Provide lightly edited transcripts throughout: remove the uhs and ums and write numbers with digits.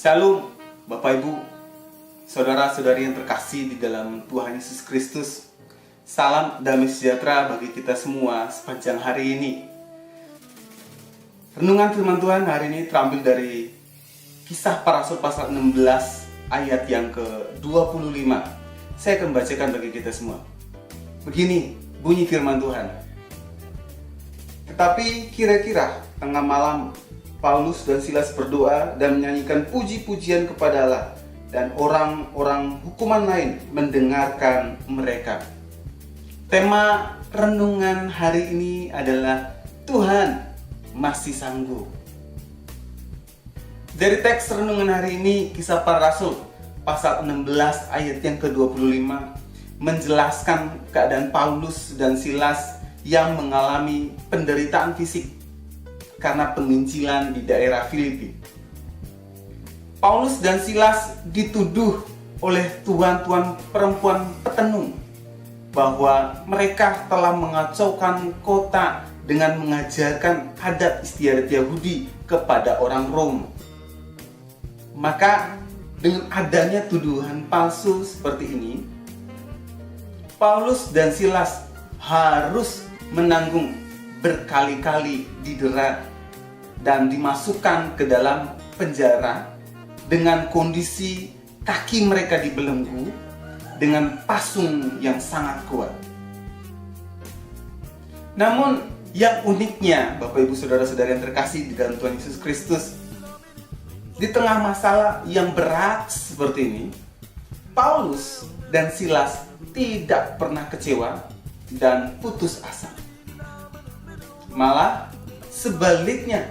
Shalom, Bapak Ibu, saudara-saudari yang terkasih di dalam Tuhan Yesus Kristus. Salam damai sejahtera bagi kita semua sepanjang hari ini. Renungan firman Tuhan hari ini terambil dari Kisah Para Rasul pasal 16 ayat yang ke-25. Saya akan bacakan bagi kita semua. Begini bunyi firman Tuhan. Tetapi kira-kira tengah malam Paulus dan Silas berdoa dan menyanyikan puji-pujian kepada Allah, dan orang-orang hukuman lain mendengarkan mereka. Tema renungan hari ini adalah Tuhan masih sanggup. Dari teks renungan hari ini, Kisah Para Rasul pasal 16 ayat yang ke-25 menjelaskan keadaan Paulus dan Silas yang mengalami penderitaan fisik karena penginjilan di daerah Filipi. Paulus dan Silas dituduh oleh tuan-tuan perempuan petenung bahwa mereka telah mengacaukan kota dengan mengajarkan adat istiadat Yahudi kepada orang Rom. Maka dengan adanya tuduhan palsu seperti ini, Paulus dan Silas harus menanggung berkali-kali didera dan dimasukkan ke dalam penjara dengan kondisi kaki mereka dibelenggu dengan pasung yang sangat kuat. Namun yang uniknya, Bapak Ibu Saudara-saudari yang terkasih di dalam Tuhan Yesus Kristus, di tengah masalah yang berat seperti ini, Paulus dan Silas tidak pernah kecewa dan putus asa. Malah sebaliknya,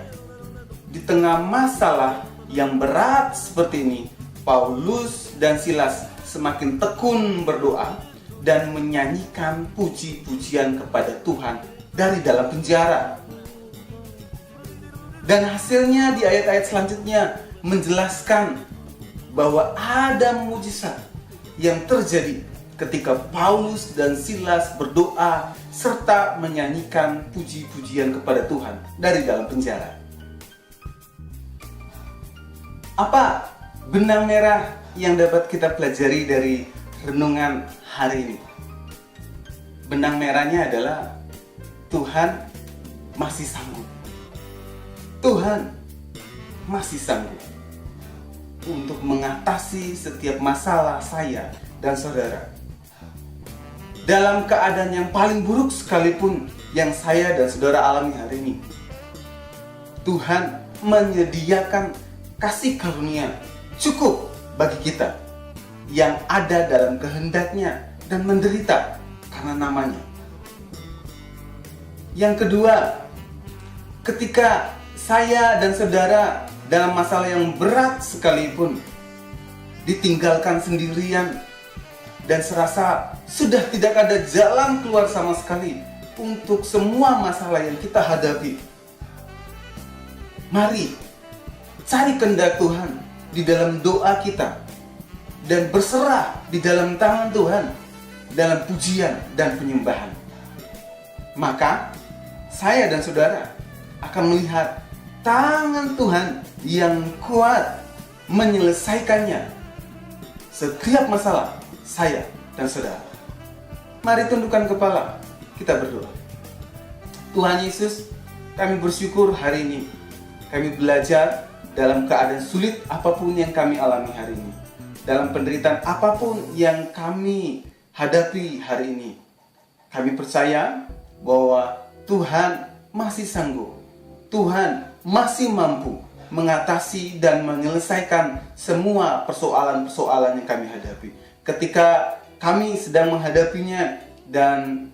di tengah masalah yang berat seperti ini, Paulus dan Silas semakin tekun berdoa dan menyanyikan puji-pujian kepada Tuhan dari dalam penjara. Dan hasilnya di ayat-ayat selanjutnya menjelaskan bahwa ada mujizat yang terjadi ketika Paulus dan Silas berdoa serta menyanyikan puji-pujian kepada Tuhan dari dalam penjara. Apa benang merah yang dapat kita pelajari dari renungan hari ini? Benang merahnya adalah Tuhan masih sanggup. Tuhan masih sanggup untuk mengatasi setiap masalah saya dan saudara. Dalam keadaan yang paling buruk sekalipun yang saya dan saudara alami hari ini, Tuhan menyediakan kasih karunia cukup bagi kita yang ada dalam kehendaknya dan menderita karena namanya. Yang kedua, ketika saya dan saudara dalam masalah yang berat sekalipun, ditinggalkan sendirian dan serasa sudah tidak ada jalan keluar sama sekali untuk semua masalah yang kita hadapi, mari cari kehendak Tuhan di dalam doa kita dan berserah di dalam tangan Tuhan dalam pujian dan penyembahan. Maka saya dan saudara akan melihat tangan Tuhan yang kuat menyelesaikannya setiap masalah saya dan saudara. Mari tundukkan kepala, kita berdoa. Tuhan Yesus, kami bersyukur hari ini kami belajar dalam keadaan sulit apapun yang kami alami hari ini, dalam penderitaan apapun yang kami hadapi hari ini. Kami percaya bahwa Tuhan masih sanggup, Tuhan masih mampu mengatasi dan menyelesaikan semua persoalan-persoalan yang kami hadapi. Ketika kami sedang menghadapinya dan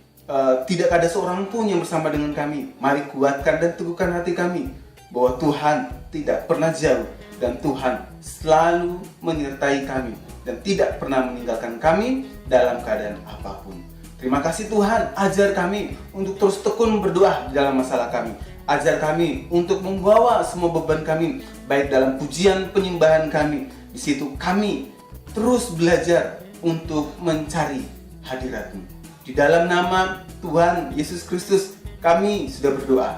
tidak ada seorang pun yang bersama dengan kami, mari kuatkan dan teguhkan hati kami bahwa Tuhan tidak pernah jauh dan Tuhan selalu menyertai kami dan tidak pernah meninggalkan kami dalam keadaan apapun. Terima kasih Tuhan, ajar kami untuk terus tekun berdoa di dalam masalah kami. Ajar kami untuk membawa semua beban kami, baik dalam pujian penyembahan kami. Di situ kami terus belajar untuk mencari hadirat-Mu. Di dalam nama Tuhan Yesus Kristus kami sudah berdoa.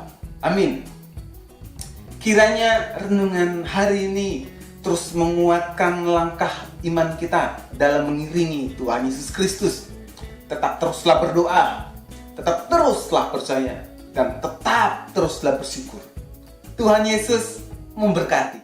Amin. Kiranya renungan hari ini terus menguatkan langkah iman kita dalam mengiringi Tuhan Yesus Kristus. Tetap teruslah berdoa, tetap teruslah percaya, dan tetap teruslah bersyukur. Tuhan Yesus memberkati.